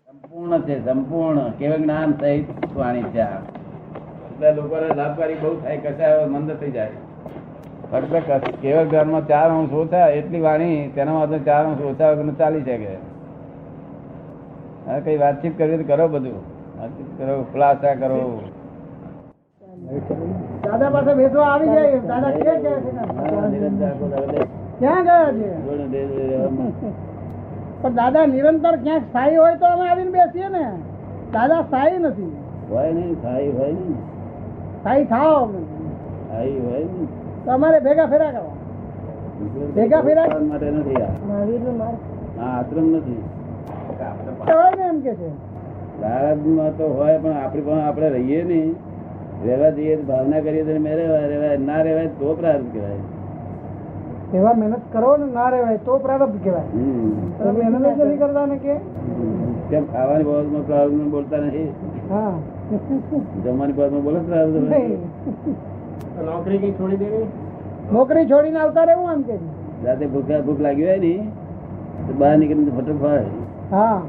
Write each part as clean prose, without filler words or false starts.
સંપૂર્ણ છે, સંપૂર્ણ કેવળ જ્ઞાન સહિત વાણી છે. એટલે લોકોને લાભકારી બહુ થાય, કશા મંદ થઈ જાય. ફક્ત કેવળ જ્ઞાનમાં 4 અંશ ઓછા, એટલી વાણી તેના માટે 4 અંશ ઓછા વગર ચાલી શકે. કઈ વાતચીત કરવી તો કરો, બધું વાતચીત કરો, ખુલાસા કરો. દાદા પાસે વેચવા આવી જાય. દાદા ક્યાં ગયા છે? ક્યાં ગયા છે? પણ દાદા નિરંતર ક્યાંક સ્થાયી હોય તો અમે આવીને બેસીએ ને. દાદા સ્થાયી નથી. હોય નહીં, સ્થાયી હોય નહીં. સ્થાયી થાવ સ્થાયી હોય નહીં તો અમારે ભેગા ફેરા કરવા. ભેગા ફેરા માટે નથી. આ આશ્રમ નથી. હોય ને એમ કે છે. પ્રારબ્ધમાં તો હોય, પણ આપણી પાસે આપણે રહીએ નહીં. રહેવા જઈએ તો ભાવના કરીએ તો મેં રહેવાય, ના રહેવાય તો પ્રારબ્ધ કહેવાય. એવા મહેનત કરો ને, ના રહેવાય તો પ્રારબ્ધ કહેવાય. મહેનત જ નથી કરતા ને કે કેમ ખાવાની બાબતમાં પ્રારબ્ધ બોલતા નથી? હા, જમવાની બાબતમાં બોલે પ્રારબ્ધ. નોકરી કઈ છોડી દેવી, નોકરી છોડીને આવતા રહેવું એમ કે રાતે ભૂખ લાગી હોય ને તો બહાર નીકળીને ફટોફટ. હા,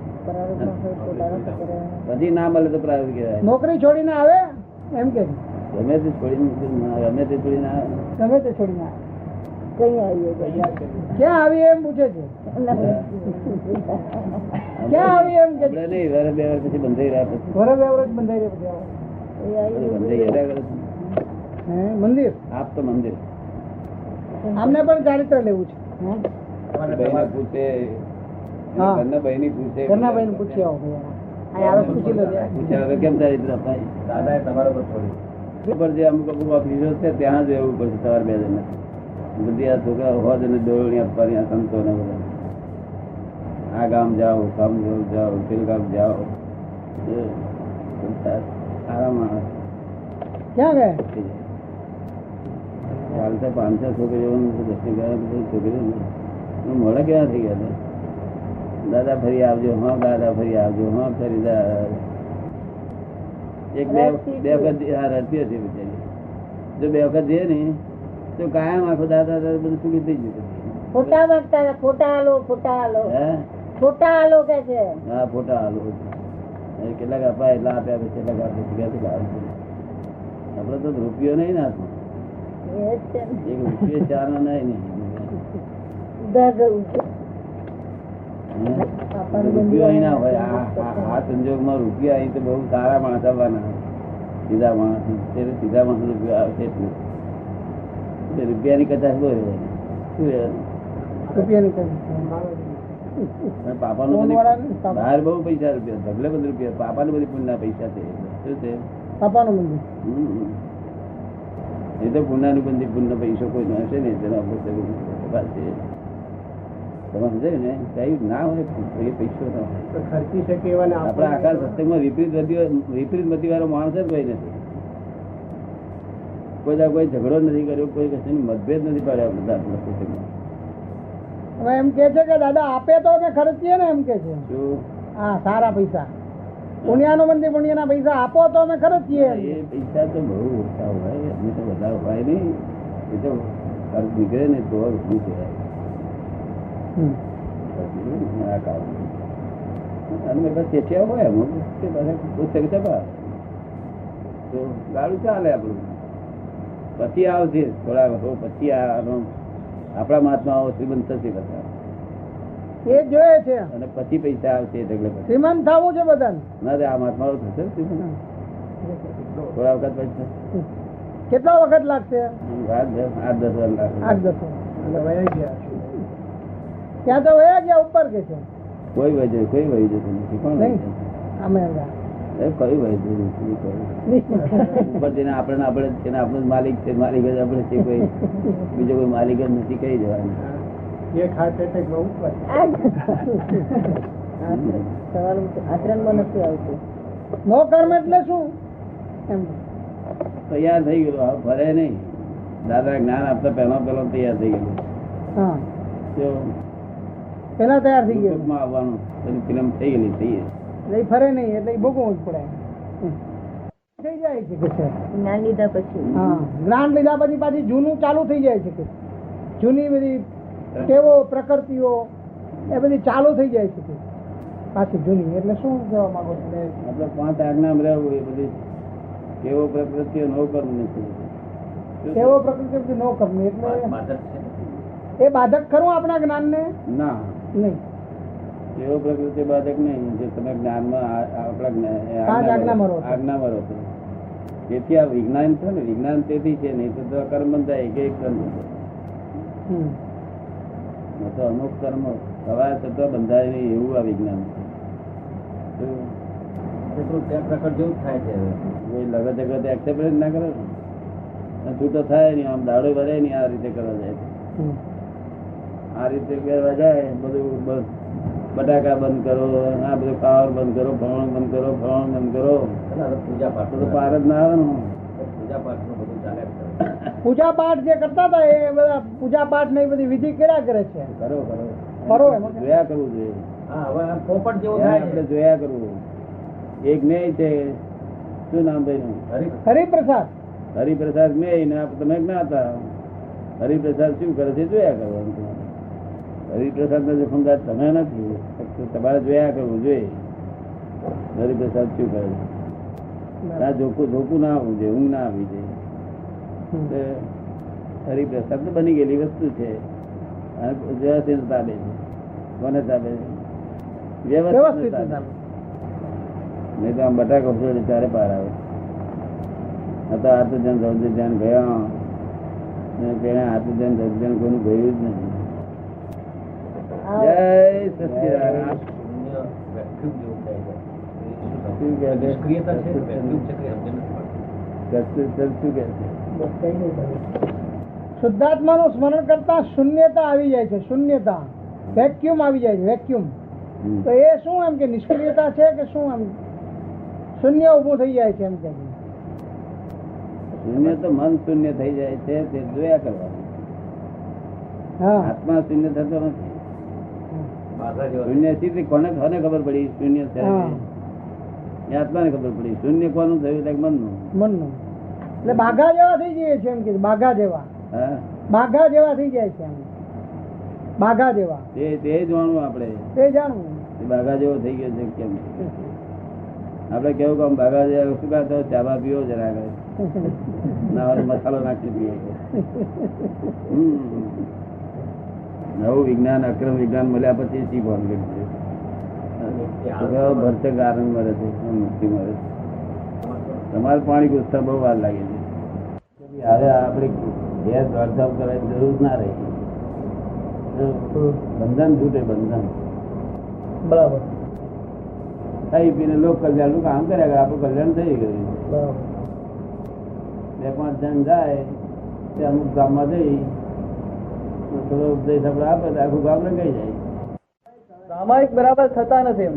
પછી ના મળે તો પ્રારબ્ધ કહેવાય. નોકરી છોડીને આવે એમ કે ગમે તે છોડીને, ગમે તે છોડીને આવે, ગમે તે છોડીને આવે. ક્યાં આવી એમ પૂછે છે? ક્યાં આવી એમ કે નહીં. વર્ષ 2 વર્ષ પછી બંધાઈ રહ્યા, પછી વરસ 2 વર્ષ બંધાઈ રહે પછી બંધાઈ ગયા. મંદિર આપ તો મંદિર આમને પણ ચારિત્ર લેવું છે. બહેને પૂછે, ઘરના બહેની પૂછે, ઘરના ભાઈ પૂછી આવો. પૂછી લો. પૂછ્યા વગર કેમ ચારિત્ર અપાય? દાદા તમારા પર છોડી જે અમુક અમુક ઓફિસો છે ત્યાં જ રહેવું પડશે. સવાર 2 જણ બધી આ છોકરા હોજ અને દોરણી આપવાની, આ સંતો ને બધા. આ ગામ જાઓ, ગામ જાઓ, પેલું ગામ જાઓ. સારા માણસ ક્યાં ગયા? હાલ તો 500 છોકરીઓ દર્શન ગયા. છોકરીઓ મોડા કેવા થઈ ગયા હતા? દાદા ફરી આવજો, હા દાદા ફરી આવજો, હા ફરી એક બે વખત રડતી હતી બિચારી. જો 2 વખત જઈએ ને તો કાયમ આખો દાદા બધું સુખી થઈ ગયું. ફોટા માંગતા, ફોટા આલો, ફોટા આલો, ફોટા આલો કે છે. હા, ફોટા આલો. કેટલાક આપ્યા, એટલા આપ્યા, કેટલાક આપ્યા. આપડે તો રૂપિયો નહીં ને હાથમાં. એક રૂપિયો 4 ના નહીં. રૂપિયો અહીં ના હોય. આ સંજોગમાં રૂપિયા અહીં તો બહુ સારા માણસ આવવાના, સીધા માણસ. સીધા માણસ રૂપિયો આવશે એટલું. રૂપિયાની કચાશ બહુ પાપાનું બહાર બહુ પૈસા રૂપિયા, ઢગલે બધું રૂપિયા. પાપાનું બધી પુણ્ય પૈસા છે. શું છે? પાપાનું મંદિર. એ તો પુણ્યનું બંધી પુણ્ય પૈસો કોઈ નો હશે ને તેનો તમે સમજાય ને કઈ ના હોય એ પૈસો ના હોય. ખર્ચી શકે એવા આપણા આખા સત્સંગમાં વિપરીત મતિ વાળો માણસ જ કોઈ નથી. કોઈ ઝઘડો નથી કર્યો, કોઈ કશાની મતભેદ નથી પાડ્યા બધા આપણા સત્સંગમાં. હવે એમ કે છે કે દાદા આપે તો અમે ખર્ચીએ ને, એમ કે છે. હા, સારા પૈસા, પુણ્યાનું મંદિર, પુણ્યના પૈસા આપો તો અમે ખર્ચીએ. એ પૈસા તો બહુ ઓછા હોય, અમે તો બધા હોય નહીં. એ તો ખર્ચ નીકળે ને તો શું કહેવાય. ગાડું ચાલે આપણું. પછી આવશે થોડા વર્ષો પછી આપણા મહાત્માઓ શ્રીમંત થશે બધા. એ જોઈએ છે. અને પછી પૈસા આવશે. શ્રીમંત થવું છે બધા. ના આ મહાત્માઓ થશે થોડા વખત પછી. કેટલો વખત લાગશે? 8-10 વર્ષ લાગશે. 8-10 ત્યાં તો વયા ગયા ઉપર કે છે. કોઈ વહી જતું નથી. કોણ અમે કઈ વહી જતું ઉપર જઈને આપણે આપણો માલિક છે, માલિક જ આપણે છે. કોઈ બીજો કોઈ માલિક જ નથી કહી દેવાનું. આચરણમાં નથી આવતું. નો કર્મ એટલે શું? એમ તૈયાર થઈ ગયેલો, ફરે નહીં. દાદા જ્ઞાન આપતા પહેલો તૈયાર થઈ ગયેલું. હા, પેલા તૈયાર થઈ ગયું આવવાનું. ફિલ્મ થઈ ગયેલી એટલે ફરે નહીં, એટલે ભોગવવું જ પડે. થઈ જાય છે કે જ્ઞાન લીધા પછી. હા, જ્ઞાન લીધા પછી પાછી જૂનું ચાલુ થઈ જાય છે કે જૂની બધી ટેવો, પ્રકૃતિઓ એ બધી ચાલુ થઈ જાય છે. પાછી જૂની એટલે શું કહેવા માંગો છો? આપણે 5 આજ્ઞામાં રહેવું એ બધી કેવો પ્રકૃતિ નો કર્મ નથી. કેવો પ્રકૃતિ નો કરવું એટલે એ બાધક ખરું આપણા જ્ઞાનને? ના, નહીં. કેવો પ્રકૃતિ બાધક નહીં. જે તમે જ્ઞાનમાં આપણા આજ્ઞામાં રહો છો. આજ્ઞામાં રહો છો. તેથી આ વિજ્ઞાન છે ને, વિજ્ઞાન તેથી છે. નહીં તો કર્મ બંધાય એક કર્મ તો અમુક કર્મ થવા છતાં બંધાય નહીં એવું આ વિજ્ઞાન છે. પ્રકટ જેવું થાય છે. કોઈ લગત જગત એક્સેપ્ટ ના કરે ને છૂટો થાય નહીં. આમ દાડો ભરે નહીં. આ રીતે કરવા જાય આ રીતે કરવા જાય બધું બસ બટાકા બંધ કરો, આ બધું ખાવાનું બંધ કરો, ભણવાનું બંધ કરો, ભણવાનું બંધ કરો. પૂજા પાઠ તો પાર જ ના આવે ને. પૂજા પાઠ નું બધું ચાલે. પૂજા પાઠ જે કરતા હતા એ બધા પૂજા પાઠ ને એ બધી વિધિ કર્યા કરે છે. કરો એમાં જોયા કરવું જોઈએ. પોપટ જેવું થાય આપણે જોયા કરવું. એક મેય છે, શું નામ ભાઈ નું? હરિપ્રસાદ. હરિપ્રસાદ મેય ને તમે જ્ઞાતા. હરિપ્રસાદ શું કરે છે જોયા કરવાનું. હરિપ્રસાદ નો જોખમદાર તમે નથી, તમારે જોયા કરવું જોઈએ. હરિપ્રસાદ શું કરે છે જોખું ના આવવું જોઈએ, ઊંઘ ના આવવી જોઈએ. હરિપ્રસાદ તો બની ગયેલી વસ્તુ છે. વ્યવસ્થિત તાબે છે. કોને તાબે છે? વ્યવસ્થિત તાબે. નહીં તો આમ બટાકો ચારે પાર આવે. હતા આત્મજન ધ્યાન ગયા પેલા આત્મજન ધ્યાન કોઈનું ગયું જ નથી. જય સચિદાનંદ. શુદ્ધાત્મા નું સ્મરણ કરતા શૂન્યતા આવી જાય છે. શૂન્યતા, વેક્યુમ આવી જાય છે. વેક્યુમ તો એ શું એમ કે નિષ્ક્રિયતા છે કે શું? એમ શૂન્ય ઉભું થઈ જાય છે એમ કે શૂન્ય તો મન શૂન્ય થઈ જાય છે. તે જોયા કરવાનું. આત્મા શૂન્ય થતો નથી. શૂન્ય સ્થિતિ કોને ખબર પડી? શૂન્ય છે આત્મા ને ખબર પડી. શૂન્ય કોનું થયું? મનનું. એટલે બાઘા જેવા થઈ જાય છે એમ કે બાઘા જેવા. બાઘા જેવા થઈ જાય છે. બાઘા જેવા તે જાણવું આપણે. તે જાણવું બાઘા જેવો થઈ ગયો છે કેમ? આપડે કેવું કામ બાઘા જેવા શું કાતો ચાબા પીવો જરા ના મસાલો નાખી પીવો. નવું વિજ્ઞાન અક્રમ વિજ્ઞાન મળ્યા પછી શીખવાનું ભરતક આનંદ મળે છે, મુક્તિ મળે છે. તમારે પાણી ગુસ્સા બહુ વાર લાગે છે. હવે આપણે ગેસ દોડધામ કરવાની જરૂર ના રહી. બંધન છૂટે. બંધન બરાબર. ખાઈ પીને લોક કલ્યાણ નું કામ કર્યા કરે આપણું કલ્યાણ થઈ ગયું. 2-5 જણ જાય તે અમુક ગામમાં જઈ થોડો ઉપદેશ આપડે આપે તો આખું ગામ રંગાઈ જાય. સામાયિક બરાબર થતા નથી એમ.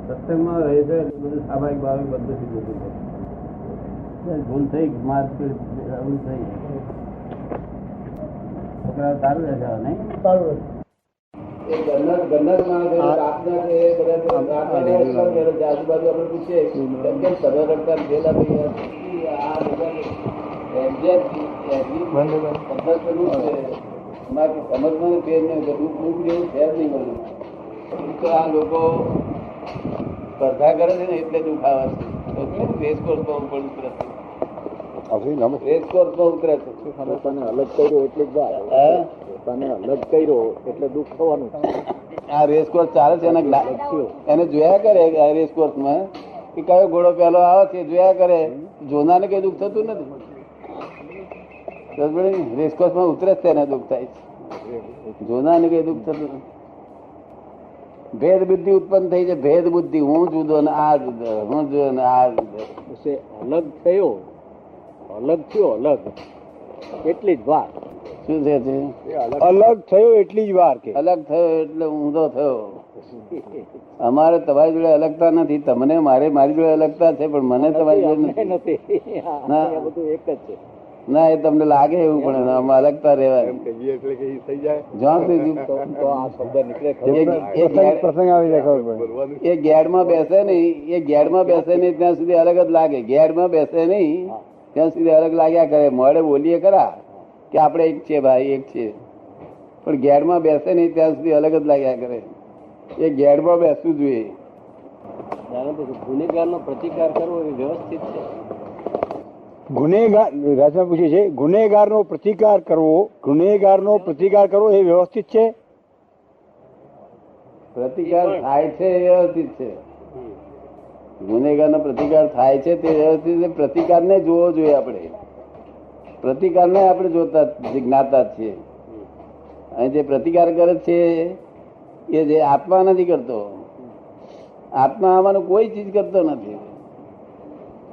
સત્સંગમાં રહે છે બધું સામાયિક ભાવે બધું સીધું ભૂલ થઈ માર્ગ થઈ છોકરા સારું રહેશે નહીં? સારું આજુબાજુ આપણે પૂછીએ કેમ સભા કરતા ગયેલા સમજવાનું ફેર નહીં દુઃખ જેવું ફેર નહીં મળ્યું. તો આ લોકો સ્પર્ધા કરે છે ને એટલે દુઃખ આવે છે. રેસકોર્સ માં ઉતરે છે. રેસકોર્સ માં ઉતરે છે. અલગ કર્યો એટલે અલગ કર્યો એટલે દુઃખ થવાનું. આ રેસકોર્સ ચાલે છે એને જોયા કરે રેસકોર્સ માં કે કયો ઘોડો પેલો આવે છે જોયા કરે. જોનાને કઈ દુઃખ થતું નથી. રેસકોર્સ માં ઉતરે જ તેને દુઃખ થાય છે. જોનાને કઈ દુઃખ થતું નથી. ભેદ બુદ્ધિ ઉત્પન્ન થઈ છે. ભેદ બુદ્ધિ હું જુદો ને આ જુદો, હું જુદો ને આ જુદો. અલગ થયો અલગ એટલી જ વાર. શું છે અલગ થયો એટલી જ વાર કે અલગ થયો એટલે ઊંધો થયો. અમારે તમારી જોડે અલગતા નથી. તમને મારી જોડે અલગતા છે પણ મને તમારી જોડે નથી. બધું એક જ છે. ના એ તમને લાગે એવું પણ આમાં અલગતા રહેવાય જ્યાં સુધી એ ગેડમાં બેસે નહીં ત્યાં સુધી અલગ જ લાગે. ગેડમાં બેસે નહીં ત્યાં સુધી અલગ લાગ્યા કરે. મોડે બોલીએ ખરા કે આપણે એક છે ભાઈ એક છે પણ ગેડમાં બેસે નહીં ત્યાં સુધી અલગ જ લાગ્યા કરે. એ ગેડમાં બેસવું જોઈએ. ગુનેગારનો પ્રતિકાર કરવો એ વ્યવસ્થિત છે. ગુનેગાર રાજમાં પૂછે છે, ગુનેગારનો પ્રતિકાર કરવો એ વ્યવસ્થિત છે. પ્રતિકાર થાય છે એ વ્યવસ્થિત છે. ગુનેગારનો પ્રતિકાર થાય છે તે વ્યવસ્થિત છે. પ્રતિકારને જોવો જોઈએ આપણે. પ્રતિકારને આપણે જોતા જ્ઞાતા છીએ. અને જે પ્રતિકાર કરે છે એ જે આત્મા નથી કરતો. આત્મા આમાંનું કોઈ ચીજ કરતો નથી.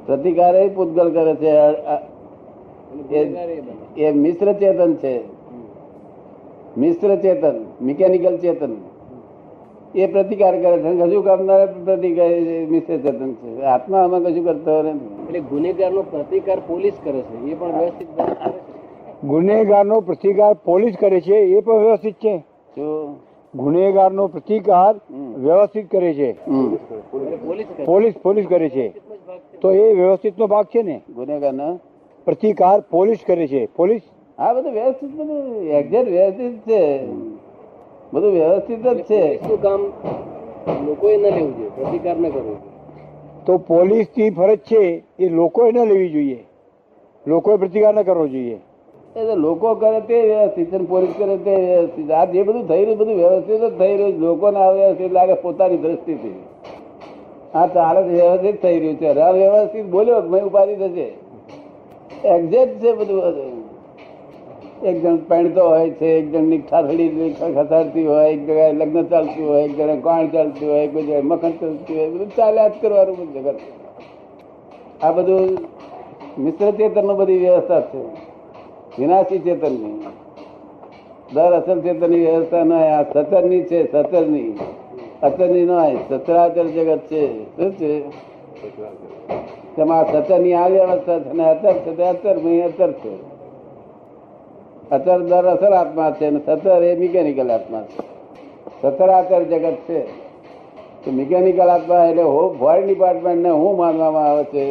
પ્રતિકાર એ પૂતગલ કરે છે. એ મિશ્ર ચેતન છે. મિશ્ર ચેતન, મિકેનિકલ ચેતન એ પ્રતિકાર કરે છે. કશું કામનાર પ્રતિકાર મિશ્ર ચેતન છે. આત્મા આમાં કશું કરતો નથી. એટલે ગુનેગારનો પ્રતિકાર પોલીસ કરે છે એ પણ વ્યવસ્થિત કરે છે. ગુનેગારનો પ્રતિકાર પોલીસ કરે છે એ પણ વ્યવસ્થિત છે. શું ગુનેગારનો પ્રતિકાર વ્યવસ્થિત કરે છે, પોલીસ કરે છે, તો એ વ્યવસ્થિત નો ભાગ છે ને. ગુનેગારનો પ્રતિકાર પોલીસ કરે છે. પોલીસ હા બધું વ્યવસ્થિત, બધું એક્ઝેક્ટ વ્યવસ્થિત છે. બધું વ્યવસ્થિત જ છે. શું કામ લોકોએ ન લેવું જોઈએ, પ્રતિકાર ન કરવો જોઈએ. તો પોલીસ ની ફરજ છે એ લોકોએ ન લેવી જોઈએ, લોકોએ પ્રતિકાર ન કરવો જોઈએ. લોકો કરે તે વ્યવસ્થિત છે, પોલીસ કરે તે વ્યવસ્થિત. આ જે બધું થઈ રહ્યું બધું વ્યવસ્થિત જ થઈ રહ્યું. લોકોને આ વ્યવસ્થિત લાગે પોતાની દ્રષ્ટિથી. આ ચાલે વ્યવસ્થિત થઈ રહ્યું છે. વ્યવસ્થિત બોલ્યો મેં ઉપાધિ થશે. એક્ઝેક્ટ છે બધું. એક જણ પહેણતો હોય છે, એક જણ ની ખાથડી ખસાડતી હોય, એક જગ્યાએ લગ્ન ચાલતું હોય, એક જગ્યાએ કોણ ચાલતું હોય, કોઈ જગ્યાએ મખણ ચાલતું હોય. બધું ચાલ્યા જ કરવાનું જગત. આ બધું મિશ્ર ચેતન નું બધી વ્યવસ્થા છે. વિનાશી ચેતન ની, દર અસલ ચેતન ની વ્યવસ્થા ન હોય. આ સચર ની છે, સચર ની, અચર ની ન હોય. સચરાચર જગત છે. શું છે તેમાં સચર ની આ વ્યવસ્થા છે ને અચર છે તે અચર અચર છે. અચર દર અસર આત્મા છે અને સચર એ મિકેનિકલ આત્મા છે. સચરાચર જગત છે. તો મિકેનિકલ આત્મા એટલે ફોરેન ડિપાર્ટમેન્ટ ને હું માનવામાં આવે છે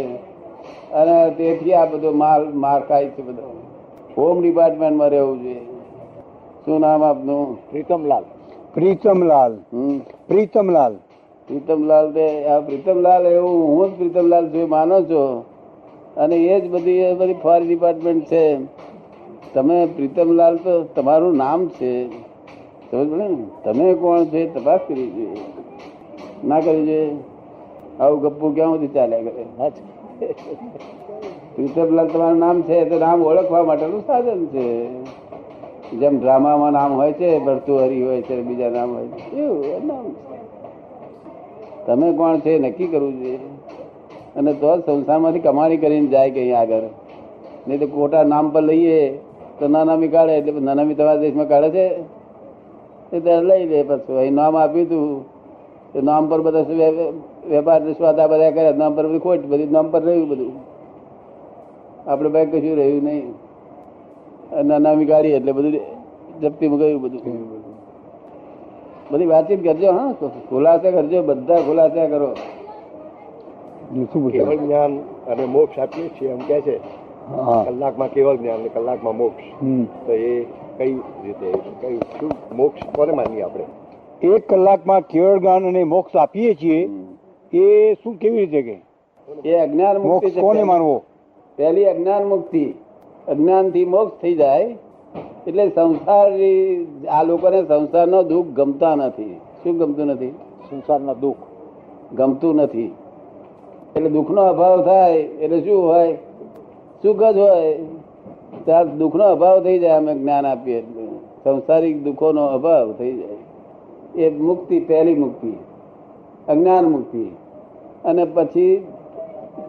અને તેથી આ બધો માર ખાય છે. બધો હોમ ડિપાર્ટમેન્ટમાં રહેવું જોઈએ. શું નામ આપનું? પ્રીતમલાલ. પ્રીતમલાલ એવું હું જ પ્રીતમલાલ છું માનો છો. અને એ જ બધી ફોરેન ડિપાર્ટમેન્ટ છે. તમે પ્રીતમલાલ તો તમારું નામ છે, સમજ પડે ને. તમે કોણ છે તપાસ કરવી જોઈએ, ના કરવી જોઈએ. આવું ગપ્પુ ક્યાં સુધી ચાલ્યા કરે. પ્રીતમલાલ તમારું નામ છે તો નામ ઓળખવા માટેનું સાધન છે. જેમ ડ્રામામાં નામ હોય છે, ભરતુહરી હોય છે, બીજા નામ હોય છે, એવું નામ છે. તમે કોણ છે નક્કી કરવું જોઈએ. અને તો જ સંસારમાંથી કમાણી કરીને જાય કઈ આગળ. નહીં તો ખોટા નામ પર લઈએ તો નાનામી કાઢે. એટલે નાનામી તમારા દેશમાં કાઢે છે એ ત્યારે લઈ લે. પછી અહીં નામ આપ્યું હતું તો નામ પર બધા વેપાર સ્વાદા બધા કર્યા. નામ પર બધી ખોટ, બધી નામ પર રહ્યું બધું. આપડે ભાઈ કશું રહ્યું નહીં. નાનામી કાઢી એટલે બધું જપ્તીમાં ગયું બધું. બધી વાતચીત કરજો. હા ખુલાસા કરજો, બધા ખુલાસા કરો. કેવળ જ્ઞાન અને મોક્ષ આપીએ છીએ એમ કે છે. કલાકમાં કેવળ જ્ઞાન ને કલાકમાં મોક્ષ. તો એ કઈ રીતે, કઈ શું મોક્ષ કોને માનીએ આપણે? 1 કલાકમાં કેવળ જ્ઞાન અને મોક્ષ આપીએ છીએ એ શું, કેવી રીતે કે એ અજ્ઞાન મુક્તિ કોને માનવો? પહેલી અજ્ઞાન મુક્તિ. અજ્ઞાન થી મોક્ષ થઈ જાય એટલે સંસાર, આ લોકોને સંસારનો દુઃખ ગમતા નથી. શું ગમતું નથી? સંસારના દુઃખ ગમતું નથી. એટલે દુઃખનો અભાવ થાય એટલે શું હોય? સુખ જ હોય. ત્યાં દુઃખનો અભાવ થઈ જાય. અમે જ્ઞાન આપીએ એટલે સંસારિક દુઃખોનો અભાવ થઈ જાય. એ મુક્તિ, પહેલી મુક્તિ અજ્ઞાન મુક્તિ. અને પછી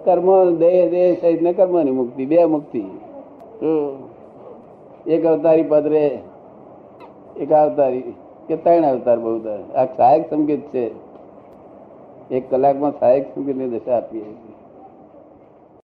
કર્મ, દેહ સહિત ને કર્મની મુક્તિ, 2 મુક્તિ. એક અવતારી પદ રે, એક અવતારી કે 3 અવતાર બહુ. આ સહાયક સંકેત છે. 1 કલાકમાં સહાયક સંકેત ની દશા આપીએ.